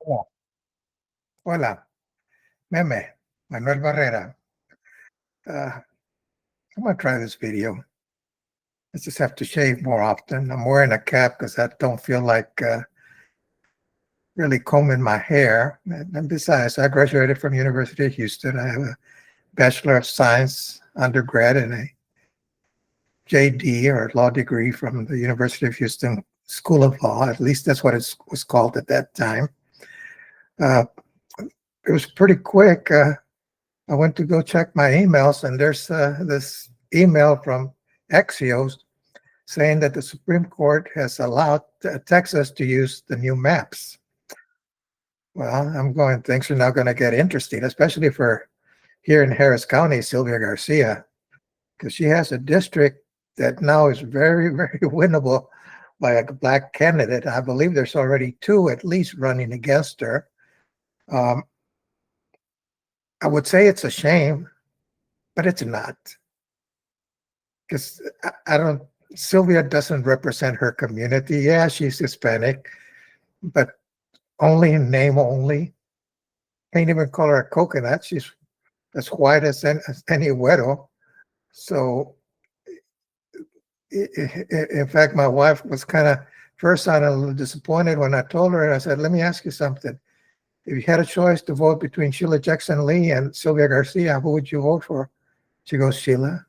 Oh, hola, Meme, Manuel Barrera. I'm gonna try this video. I just have to shave more often. I'm wearing a cap because I don't feel like really combing my hair. And besides, I graduated from University of Houston. I have a Bachelor of Science undergrad and a JD or law degree from the University of Houston School of Law. At least that's what it was called at that time. Uh, it was pretty quick. I went to go check my emails, and there's this email from Axios saying that the Supreme Court has allowed Texas to use the new maps. Well, I'm going, things are now going to get interesting, especially for here in Harris County, Sylvia Garcia, because she has a district that now is very, very winnable by a black candidate. I believe there's already two at least running against her. Um, I would say it's a shame, but it's not. Because I don't, Sylvia doesn't represent her community. Yeah, she's Hispanic, but only in name only. Can't even call her a coconut. She's as white as any güero. So, in fact, my wife was kind of first on a little disappointed when I told her, and I said, let me ask you something. If you had a choice to vote between Sheila Jackson Lee and Sylvia Garcia, who would you vote for? She goes, Sheila.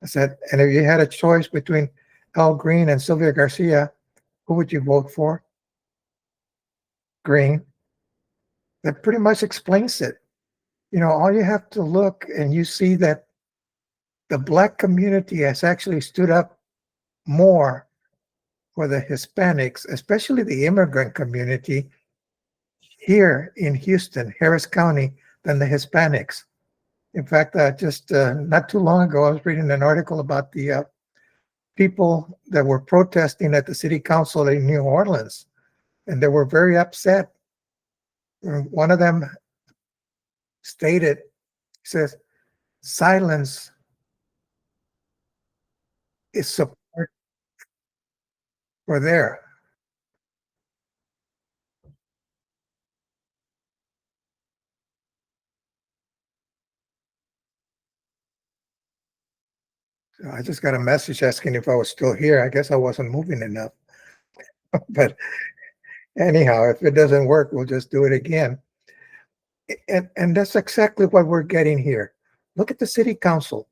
I said, and if you had a choice between Al Green and Sylvia Garcia, who would you vote for? Green. That pretty much explains it. You know, all you have to look and you see that the black community has actually stood up more for the Hispanics, especially the immigrant community here in Houston, Harris County, than the Hispanics. In fact, just not too long ago, I was reading an article about the people that were protesting at the city council in New Orleans, and they were very upset. One of them stated, says, silence is support for there. So I just got a message asking if I was still here. I guess I wasn't moving enough. But anyhow, if it doesn't work, we'll just do it again. And that's exactly what we're getting here. Look at the city council.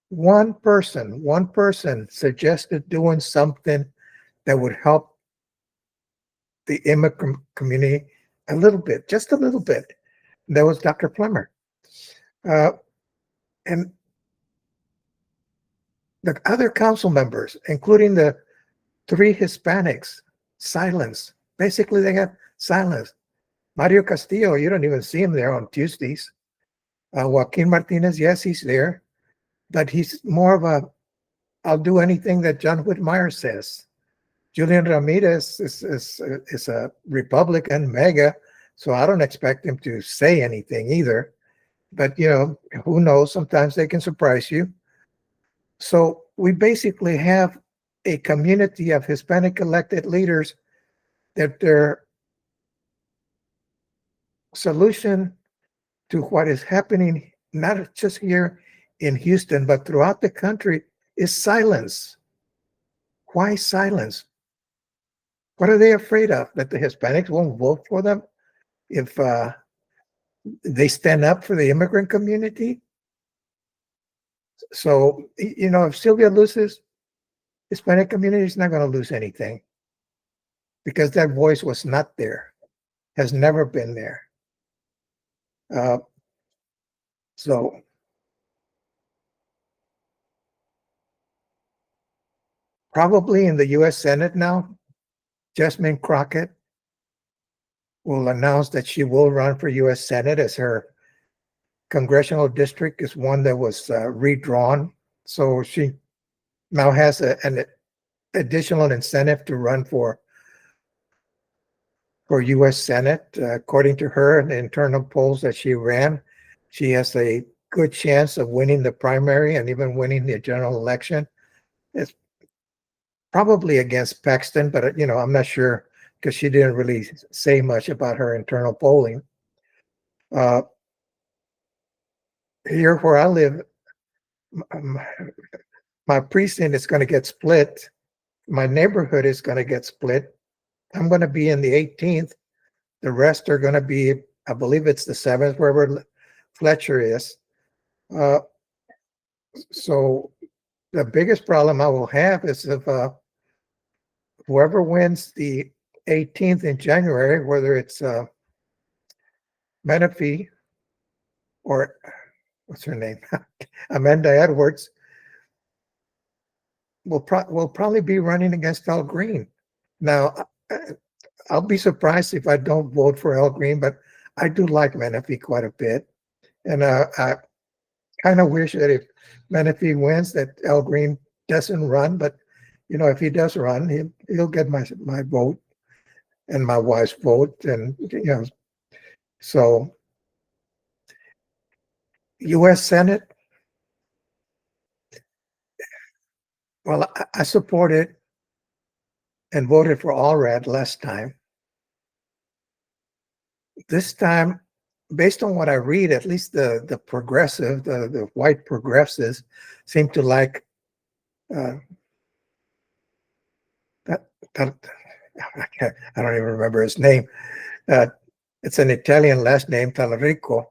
One person suggested doing something that would help the immigrant community a little bit, just a little bit. That was Dr. Plummer. Uh, and the other council members, including the three Hispanics, silence. Basically, they have silence. Mario Castillo, you don't even see him there on Tuesdays. Joaquin Martinez, yes, he's there, but he's more of a, I'll do anything that John Whitmire says. Julian Ramirez is a Republican mega, so I don't expect him to say anything either. But, you know, who knows? Sometimes they can surprise you. So we basically have a community of Hispanic elected leaders that their solution to what is happening, not just here in Houston, but throughout the country, is silence. Why silence? What are they afraid of? That the Hispanics won't vote for them if they stand up for the immigrant community? So, you know, if Sylvia loses, Hispanic community is not going to lose anything because that voice was not there, has never been there. Uh, so probably in the U.S. Senate now, Jasmine Crockett will announce that she will run for U.S. Senate as her congressional district is one that was redrawn. So she now has an additional incentive to run for U.S. Senate. According to her, in the internal polls that she ran, she has a good chance of winning the primary and even winning the general election. It's probably against Paxton, but you know, I'm not sure because she didn't really say much about her internal polling. Uh, Here where I live, my precinct is going to get split. My neighborhood is going to get split. I'm going to be in the 18th. The rest are going to be, I believe it's the 7th, wherever Fletcher is. So the biggest problem I will have is if whoever wins the 18th in January, whether it's Menifee or what's her name, Amanda Edwards, will probably be running against Al Green. Now, I'll be surprised if I don't vote for Al Green, but I do like Menifee quite a bit. And I kind of wish that if Menifee wins, that Al Green doesn't run. But, if he does run, he'll get my vote and my wife's vote. And, so U.S. Senate, well, I supported and voted for Allred last time. This time, based on what I read, at least the progressive, the white progressives seem to like that I don't even remember his name. It's an Italian last name, Talarico,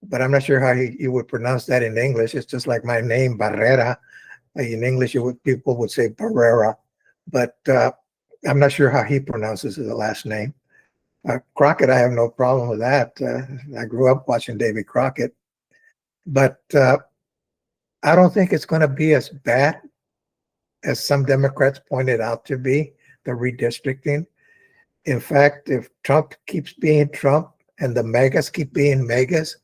but I'm not sure how you would pronounce that in English. It's just like my name, Barrera. In English, people would say Barrera, but I'm not sure how he pronounces the last name. Crockett, I have no problem with that. I grew up watching David Crockett, but I don't think it's going to be as bad as some Democrats pointed out to be, the redistricting. In fact, if Trump keeps being Trump and the megas keep being megas,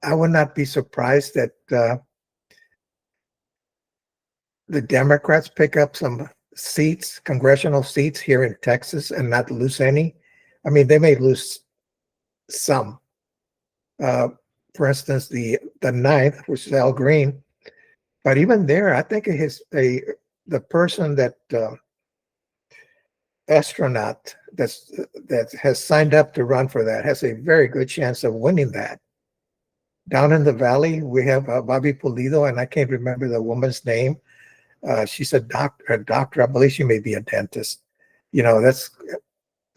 I would not be surprised that the Democrats pick up some seats, congressional seats here in Texas, and not lose any. I mean, they may lose some. For instance, the 9th, which is Al Green, but even there, I think the person that astronaut that has signed up to run for that has a very good chance of winning that. Down in the valley, we have Bobby Pulido, and I can't remember the woman's name. She's a doctor. I believe she may be a dentist.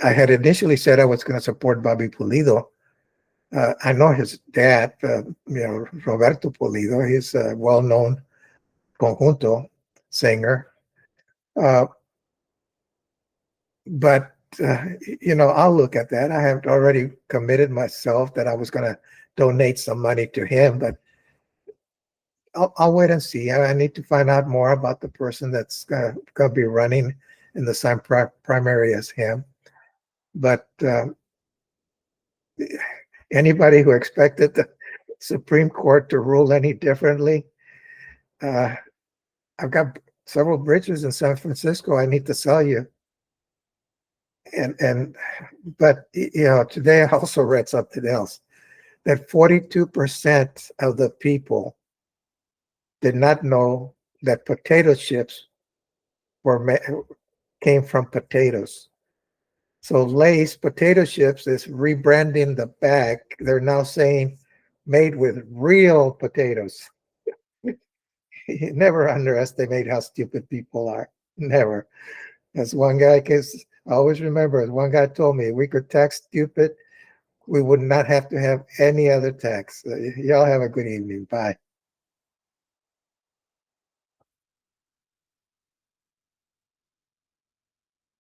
I had initially said I was going to support Bobby Pulido. I know his dad, Roberto Pulido. He's a well-known conjunto singer. But I'll look at that. I have already committed myself that I was going to donate some money to him, but I'll wait and see. I need to find out more about the person that's going to be running in the same primary as him. But anybody who expected the Supreme Court to rule any differently, I've got several bridges in San Francisco I need to sell you. But today I also read something else, that 42% of the people did not know that potato chips came from potatoes. So Lay's potato chips is rebranding the bag. They're now saying made with real potatoes. You never underestimate how stupid people are. Never. As one guy, I always remember, as one guy told me, if we could tax stupid, we would not have to have any other tax. Y'all have a good evening. Bye.